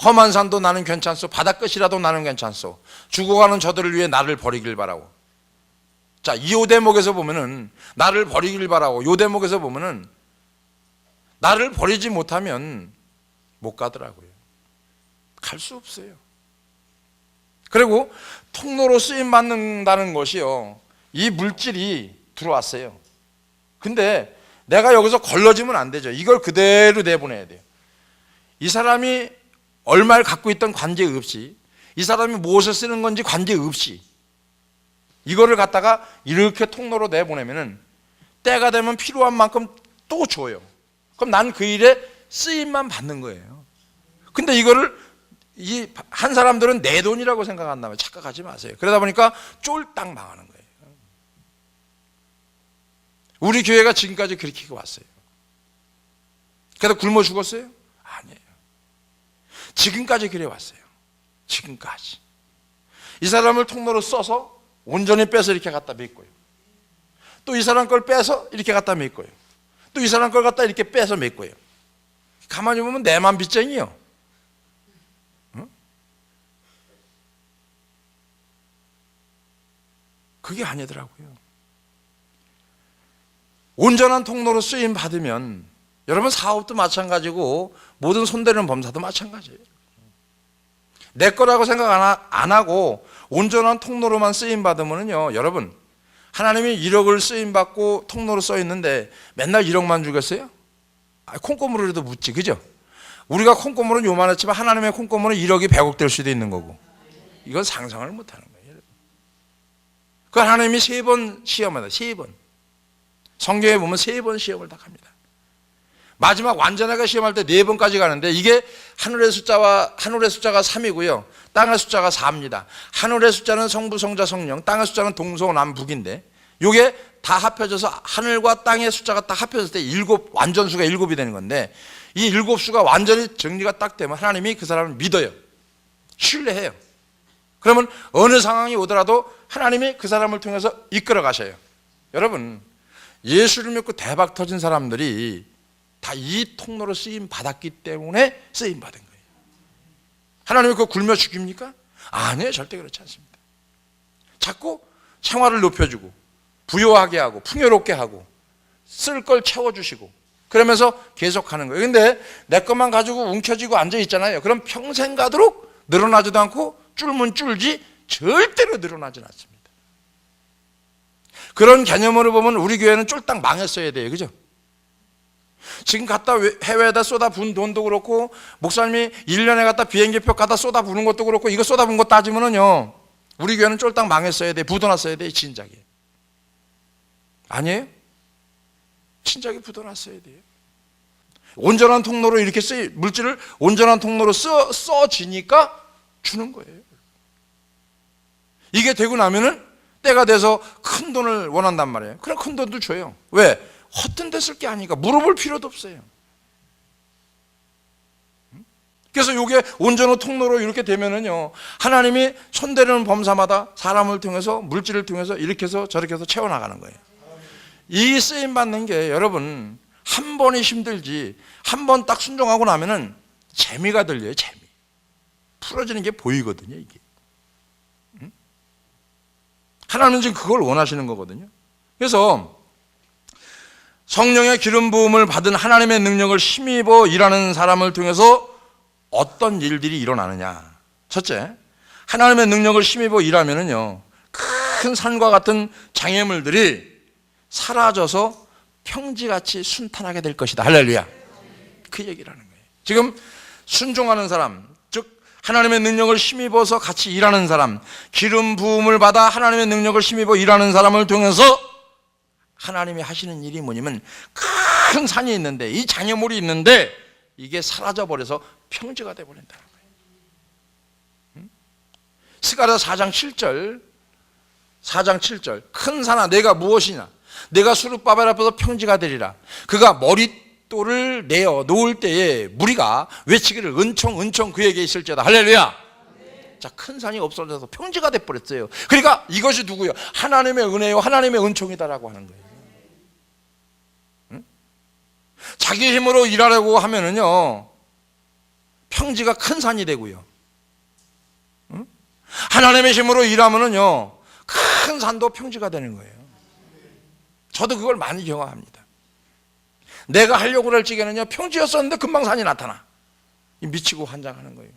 험한 산도 나는 괜찮소, 바닷끝이라도 나는 괜찮소, 죽어가는 저들을 위해 나를 버리길 바라오. 자, 이 요 대목에서 보면은 나를 버리길 바라오, 요 대목에서 보면은 나를 버리지 못하면 못 가더라고요. 갈 수 없어요. 그리고 통로로 쓰임 받는다는 것이요, 이 물질이 들어왔어요. 근데 내가 여기서 걸러지면 안 되죠. 이걸 그대로 내보내야 돼요. 이 사람이 얼마를 갖고 있던 관계없이, 이 사람이 무엇을 쓰는 건지 관계없이 이거를 갖다가 이렇게 통로로 내보내면은 때가 되면 필요한 만큼 또 줘요. 그럼 난 그 일에 쓰임만 받는 거예요. 근데 이거를 이 한 사람들은 내 돈이라고 생각한다면 착각하지 마세요. 그러다 보니까 쫄딱 망하는 거예요. 우리 교회가 지금까지 그렇게 왔어요. 그래서 굶어 죽었어요? 아니에요. 지금까지 그래 왔어요. 지금까지. 이 사람을 통로로 써서 온전히 빼서 이렇게 갖다 메꿔요. 또 이 사람 걸 빼서 이렇게 갖다 메꿔요. 또 이 사람 걸 갖다 이렇게 빼서 메꿔요. 가만히 보면 내만 빚쟁이요. 응? 그게 아니더라고요. 온전한 통로로 쓰임 받으면, 여러분 사업도 마찬가지고 모든 손대는 범사도 마찬가지예요. 내 거라고 생각 안 하고 온전한 통로로만 쓰임 받으면요, 여러분 하나님이 1억을 쓰임 받고 통로로 써 있는데 맨날 1억만 주겠어요? 콩고물이라도 묻지, 그죠? 우리가 콩고물은 요만했지만 하나님의 콩고물은 1억이 100억 될 수도 있는 거고, 이건 상상을 못 하는 거예요. 그 하나님이 3번 시험하다. 3번. 성경에 보면 3번 시험을 딱 합니다. 마지막 완전하게 시험할 때 4번까지 가는데, 이게 하늘의 숫자가 3이고요 땅의 숫자가 4입니다. 하늘의 숫자는 성부, 성자, 성령, 땅의 숫자는 동서, 남, 북인데, 이게 다 합해져서 하늘과 땅의 숫자가 딱 합해졌을 때 완전수가 7이 되는 건데, 이 7수가 완전히 정리가 딱 되면 하나님이 그 사람을 믿어요. 신뢰해요. 그러면 어느 상황이 오더라도 하나님이 그 사람을 통해서 이끌어 가셔요. 여러분, 예수를 믿고 대박 터진 사람들이 다 이 통로로 쓰임 받았기 때문에 쓰임 받은 거예요. 하나님이 그거 굶어 죽입니까? 아니에요. 절대 그렇지 않습니다. 자꾸 생활을 높여주고 부유하게 하고 풍요롭게 하고 쓸 걸 채워주시고 그러면서 계속하는 거예요. 근데 내 것만 가지고 움켜쥐고 앉아 있잖아요. 그럼 평생 가도록 늘어나지도 않고 줄면 줄지 절대로 늘어나지는 않습니다. 그런 개념으로 보면 우리 교회는 쫄딱 망했어야 돼요. 그죠? 지금 갖다 해외에다 쏟아부은 돈도 그렇고, 목사님이 1년에 갖다 비행기표 갖다 쏟아부는 것도 그렇고, 이거 쏟아부은 거 따지면은요, 우리 교회는 쫄딱 망했어야 돼. 부도났어야 돼. 진작에. 아니에요? 진작에 부도났어야 돼요. 온전한 통로로 이렇게 물질을 온전한 통로로 써지니까 주는 거예요. 이게 되고 나면은 때가 돼서 큰 돈을 원한단 말이에요. 그럼 큰 돈도 줘요. 왜? 헛된 데 쓸 게 아니니까. 물어볼 필요도 없어요. 그래서 이게 온전한 통로로 이렇게 되면은요, 하나님이 손대는 범사마다 사람을 통해서, 물질을 통해서 이렇게 해서 저렇게 해서 채워나가는 거예요. 이 쓰임 받는 게 여러분 한 번이 힘들지, 한 번 딱 순종하고 나면은 재미가 들려요. 재미. 풀어지는 게 보이거든요. 이게. 하나님은 지금 그걸 원하시는 거거든요. 그래서 성령의 기름 부음을 받은 하나님의 능력을 힘입어 일하는 사람을 통해서 어떤 일들이 일어나느냐. 첫째, 하나님의 능력을 힘입어 일하면은요, 큰 산과 같은 장애물들이 사라져서 평지같이 순탄하게 될 것이다. 할렐루야. 그 얘기를 하는 거예요. 지금 순종하는 사람, 즉 하나님의 능력을 힘입어서 같이 일하는 사람, 기름 부음을 받아 하나님의 능력을 힘입어 일하는 사람을 통해서 하나님이 하시는 일이 뭐냐면, 큰 산이 있는데, 이 장애물이 있는데 이게 사라져버려서 평지가 돼버린다는 거예요. 스가랴 4장 7절, 큰 산아 내가 무엇이냐, 내가 수르바벨 앞에서 평지가 되리라. 그가 머릿돌을 내어 놓을 때에 무리가 외치기를 은총 은총 그에게 있을지어다. 할렐루야. 네. 자, 큰 산이 없어져서 평지가 돼버렸어요. 그러니까 이것이 누구요? 하나님의 은혜요, 하나님의 은총이다라고 하는 거예요. 응? 자기 힘으로 일하려고 하면은요, 평지가 큰 산이 되고요. 응? 하나님의 힘으로 일하면은요, 큰 산도 평지가 되는 거예요. 저도 그걸 많이 경험합니다. 내가 하려고 할 적에는요, 평지였었는데 금방 산이 나타나. 미치고 환장하는 거예요.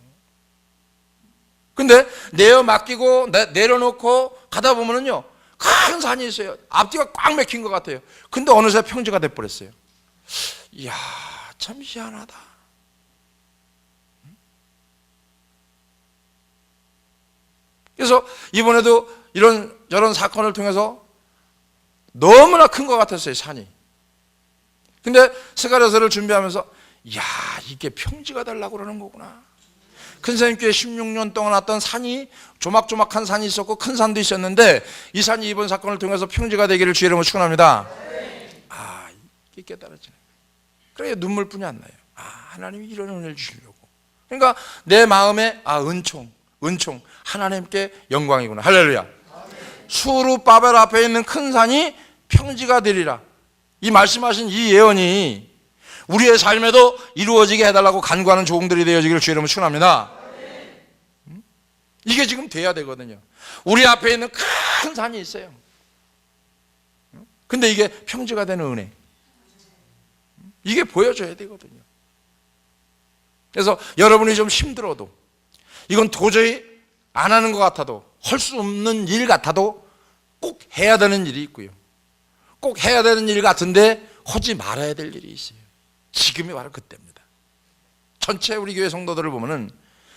근데 내어 맡기고 내려놓고 가다 보면은요, 큰 산이 있어요. 앞뒤가 꽉 막힌 것 같아요. 근데 어느새 평지가 돼버렸어요. 이야, 참 희한하다. 그래서 이번에도 저런 사건을 통해서 너무나 큰 것 같았어요, 산이. 근데 스가랴서를 준비하면서, 이야, 이게 평지가 되려고 그러는 거구나. 큰샘교회 16년 동안 왔던 산이, 조막조막한 산이 있었고 큰 산도 있었는데, 이 산이 이번 사건을 통해서 평지가 되기를 주의 이름으로 축원합니다. 아, 이게 깨달아지네. 그래, 눈물뿐이 안 나요. 아, 하나님이 이런 은혜를 주시려고. 그러니까 내 마음에, 아, 은총, 하나님께 영광이구나. 할렐루야. 수르바벨 앞에 있는 큰 산이 평지가 되리라. 이 말씀하신 이 예언이 우리의 삶에도 이루어지게 해달라고 간구하는 조공들이 되어지기를 주의 이름으로 축원합니다. 이게 지금 돼야 되거든요. 우리 앞에 있는 큰 산이 있어요. 근데 이게 평지가 되는 은혜, 이게 보여줘야 되거든요. 그래서 여러분이 좀 힘들어도, 이건 도저히 안 하는 것 같아도, 할 수 없는 일 같아도 꼭 해야 되는 일이 있고요, 꼭 해야 되는 일 같은데 하지 말아야 될 일이 있어요. 지금이 바로 그때입니다. 전체 우리 교회 성도들을 보면은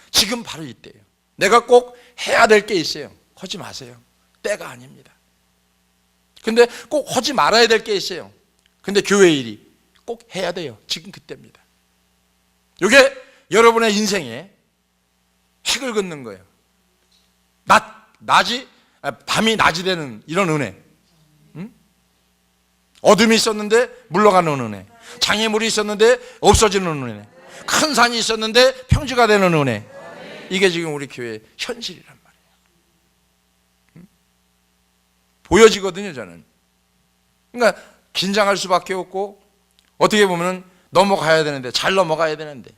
지금 바로 이때예요. 내가 꼭 해야 될 게 있어요. 하지 마세요. 때가 아닙니다. 근데 꼭 하지 말아야 될 게 있어요. 근데 교회 일이 꼭 해야 돼요. 지금 그때입니다. 이게 여러분의 인생에 핵을 긋는 거예요. 밤이 낮이 되는 이런 은혜. 응? 어둠이 있었는데 물러가는 은혜. 장애물이 있었는데 없어지는 은혜. 큰 산이 있었는데 평지가 되는 은혜. 이게 지금 우리 교회의 현실이란 말이에요. 응? 보여지거든요, 저는. 그러니까 긴장할 수밖에 없고, 어떻게 보면 넘어가야 되는데, 잘 넘어가야 되는데,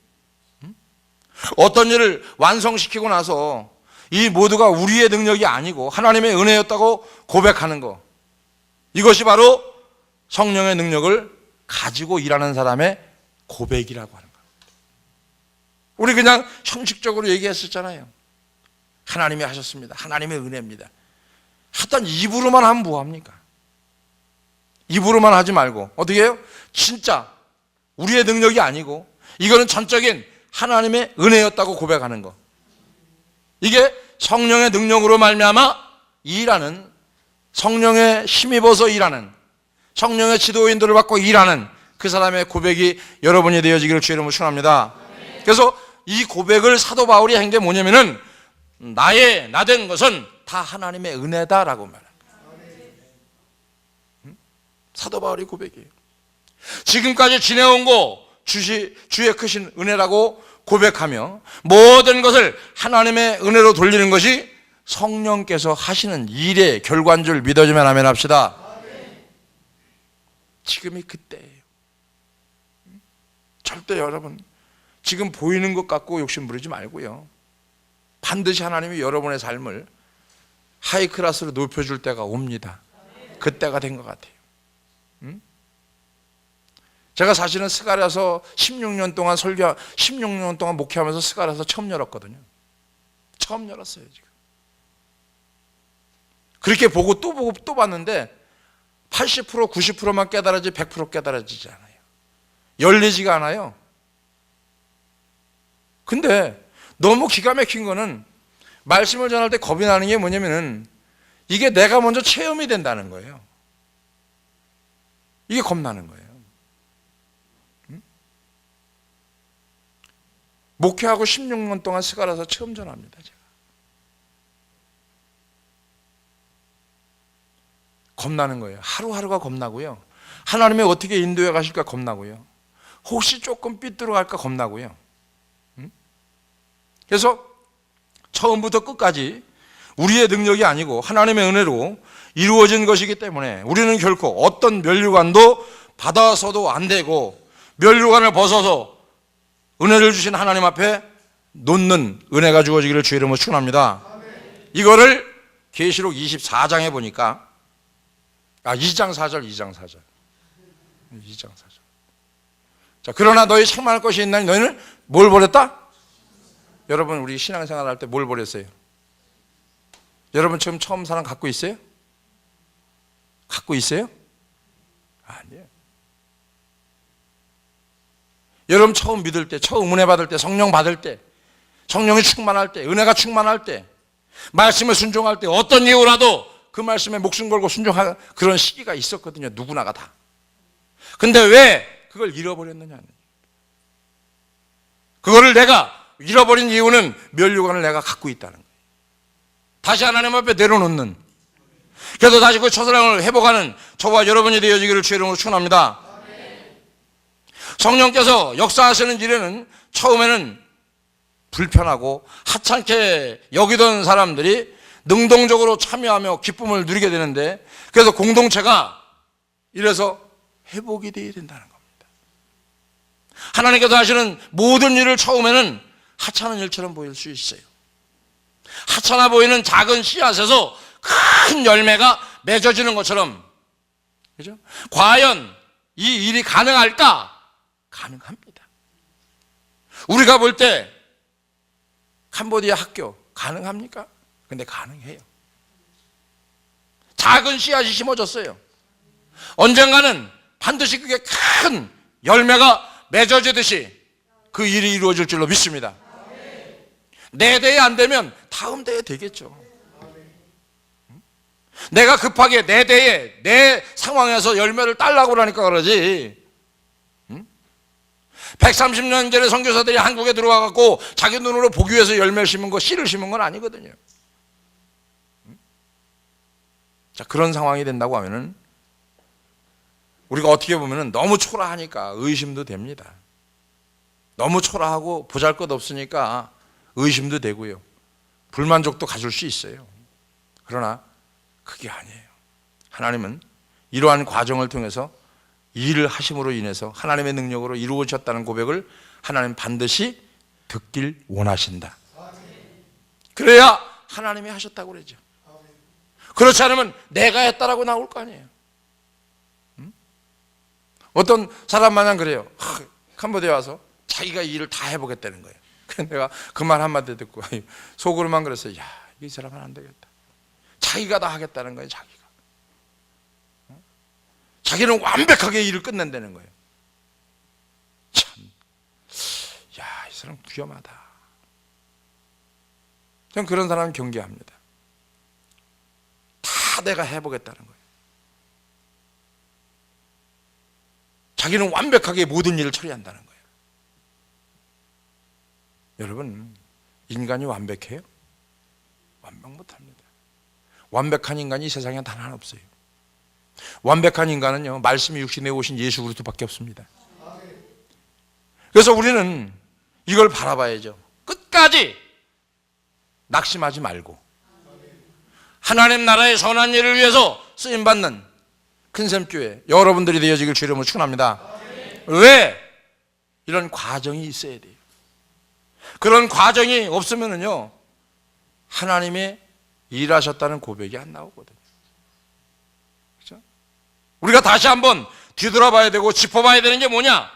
응? 어떤 일을 완성시키고 나서 이 모두가 우리의 능력이 아니고 하나님의 은혜였다고 고백하는 거, 이것이 바로 성령의 능력을 가지고 일하는 사람의 고백이라고 하는 거예요. 우리 그냥 형식적으로 얘기했었잖아요. 하나님이 하셨습니다. 하나님의 은혜입니다. 하여튼 입으로만 하면 뭐합니까? 입으로만 하지 말고 어떻게 해요? 진짜 우리의 능력이 아니고 이거는 전적인 하나님의 은혜였다고 고백하는 거. 이게 성령의 능력으로 말미암아 일하는, 성령의 힘입어서 일하는, 성령의 지도인들을 받고 일하는 그 사람의 고백이 여러분이 되어지기를 주의 이름으로 축원합니다. 그래서 이 고백을 사도 바울이 한 게 뭐냐면은 나된 것은 다 하나님의 은혜다라고 말합니다. 사도 바울이 고백이에요. 지금까지 지내온 거 주의 크신 은혜라고 고백하며 모든 것을 하나님의 은혜로 돌리는 것이 성령께서 하시는 일의 결과인 줄 믿어주면 아멘 합시다. 지금이 그때예요. 절대 여러분 지금 보이는 것 갖고 욕심 부리지 말고요. 반드시 하나님이 여러분의 삶을 하이클래스로 높여줄 때가 옵니다. 그때가 된 것 같아요. 제가 사실은 스가랴서 16년 동안 16년 동안 목회하면서 스가랴서 처음 열었거든요. 처음 열었어요 지금. 그렇게 보고 또 봤는데 80% 90%만 깨달아지 100% 깨달아지지 않아요. 열리지가 않아요. 근데 너무 기가 막힌 거는 말씀을 전할 때 겁이 나는 게 뭐냐면은 이게 내가 먼저 체험이 된다는 거예요. 이게 겁나는 거예요. 목회하고 16년 동안 스가랴서 처음 전합니다. 제가. 겁나는 거예요. 하루하루가 겁나고요. 하나님이 어떻게 인도해 가실까 겁나고요. 혹시 조금 삐뚤어 갈까 겁나고요. 그래서 처음부터 끝까지 우리의 능력이 아니고 하나님의 은혜로 이루어진 것이기 때문에 우리는 결코 어떤 면류관도 받아서도 안 되고 면류관을 벗어서 은혜를 주신 하나님 앞에 놓는 은혜가 주어지기를 주의 이름으로 축원합니다. 이거를 계시록 24장에 보니까 2장 4절. 자, 그러나 너희 책망할 것이 있나니 너희는 뭘 버렸다? 여러분 우리 신앙생활 할 때 뭘 버렸어요? 여러분 지금 처음 사랑 갖고 있어요? 갖고 있어요? 아니에요. 여러분 처음 믿을 때, 처음 은혜 받을 때, 성령 받을 때, 성령이 충만할 때, 은혜가 충만할 때, 말씀에 순종할 때 어떤 이유라도 그 말씀에 목숨 걸고 순종할 그런 시기가 있었거든요. 누구나가 다. 근데 왜 그걸 잃어버렸느냐? 그거를 내가 잃어버린 이유는 면류관을 내가 갖고 있다는 거예요. 다시 하나님 앞에 내려놓는, 그래서 다시 그 첫사랑을 회복하는 저와 여러분이 되어지기를 주의 이름으로 축원합니다. 성령께서 역사하시는 일에는 처음에는 불편하고 하찮게 여기던 사람들이 능동적으로 참여하며 기쁨을 누리게 되는데, 그래서 공동체가 이래서 회복이 되어야 된다는 겁니다. 하나님께서 하시는 모든 일을 처음에는 하찮은 일처럼 보일 수 있어요. 하찮아 보이는 작은 씨앗에서 큰 열매가 맺어지는 것처럼, 그죠? 과연 이 일이 가능할까? 가능합니다. 우리가 볼 때 캄보디아 학교 가능합니까? 근데 가능해요. 작은 씨앗이 심어졌어요. 언젠가는 반드시 그게 큰 열매가 맺어지듯이 그 일이 이루어질 줄로 믿습니다. 내 대에 안 되면 다음 대에 되겠죠. 내가 급하게 내 대에 내 상황에서 열매를 딸라고 그러니까 그러지. 130년 전에 선교사들이 한국에 들어와 갖고 자기 눈으로 보기 위해서 열매를 심은 거, 씨를 심은 건 아니거든요. 자, 그런 상황이 된다고 하면은 우리가 어떻게 보면은 너무 초라하니까 의심도 됩니다. 너무 초라하고 보잘것없으니까 의심도 되고요. 불만족도 가질 수 있어요. 그러나 그게 아니에요. 하나님은 이러한 과정을 통해서 일을 하심으로 인해서 하나님의 능력으로 이루어졌다는 고백을 하나님 반드시 듣길 원하신다. 그래야 하나님이 하셨다고 그러죠. 그렇지 않으면 내가 했다라고 나올 거 아니에요. 어떤 사람 마냥 그래요. 캄보디아 와서 자기가 이 일을 다 해보겠다는 거예요. 그래서 내가 그 말 한마디 듣고 속으로만 그랬어요. 야, 이 사람은 안 되겠다. 자기가 다 하겠다는 거예요. 자기는 완벽하게 일을 끝낸다는 거예요. 참, 야, 이 사람 위험하다. 저는 그런 사람 경계합니다. 다 내가 해보겠다는 거예요. 자기는 완벽하게 모든 일을 처리한다는 거예요. 여러분, 인간이 완벽해요? 완벽 못합니다. 완벽한 인간이 세상에 단 하나 없어요. 완벽한 인간은요, 말씀이 육신에 오신 예수 그리스도밖에 없습니다. 그래서 우리는 이걸 바라봐야죠. 끝까지 낙심하지 말고 하나님 나라의 선한 일을 위해서 쓰임받는 큰샘교회 여러분들이 되어지길 주의 이름으로 축원합니다. 왜? 이런 과정이 있어야 돼요. 그런 과정이 없으면요, 하나님의 일하셨다는 고백이 안 나오거든요. 그렇죠? 우리가 다시 한번 뒤돌아봐야 되고 짚어봐야 되는 게 뭐냐?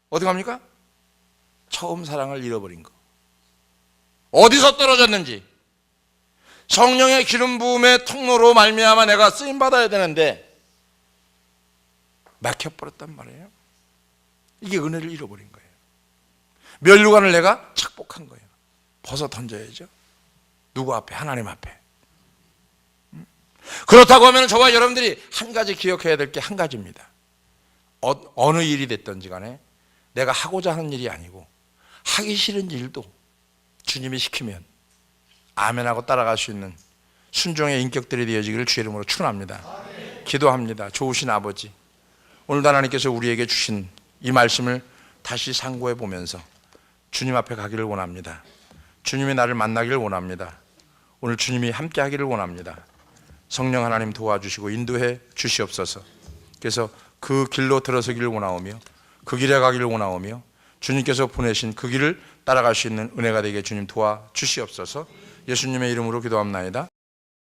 어디 갑니까? 처음 사랑을 잃어버린 거. 어디서 떨어졌는지. 성령의 기름 부음의 통로로 말미암아 내가 쓰임 받아야 되는데 막혀버렸단 말이에요. 이게 은혜를 잃어버린 거예요. 면류관을 내가 착복한 거예요. 벗어 던져야죠. 누구 앞에? 하나님 앞에. 그렇다고 하면 저와 여러분들이 한 가지 기억해야 될 게 한 가지입니다. 어느 일이 됐든지 간에 내가 하고자 하는 일이 아니고 하기 싫은 일도 주님이 시키면 아멘하고 따라갈 수 있는 순종의 인격들이 되어지기를 주의 이름으로 축원합니다. 기도합니다. 좋으신 아버지, 오늘도 하나님께서 우리에게 주신 이 말씀을 다시 상고해 보면서 주님 앞에 가기를 원합니다. 주님이 나를 만나기를 원합니다. 오늘 주님이 함께 하기를 원합니다. 성령 하나님 도와주시고 인도해 주시옵소서. 그래서 그 길로 들어서기를 원하오며 그 길에 가기를 원하오며 주님께서 보내신 그 길을 따라갈 수 있는 은혜가 되게 주님 도와주시옵소서. 예수님의 이름으로 기도합나이다.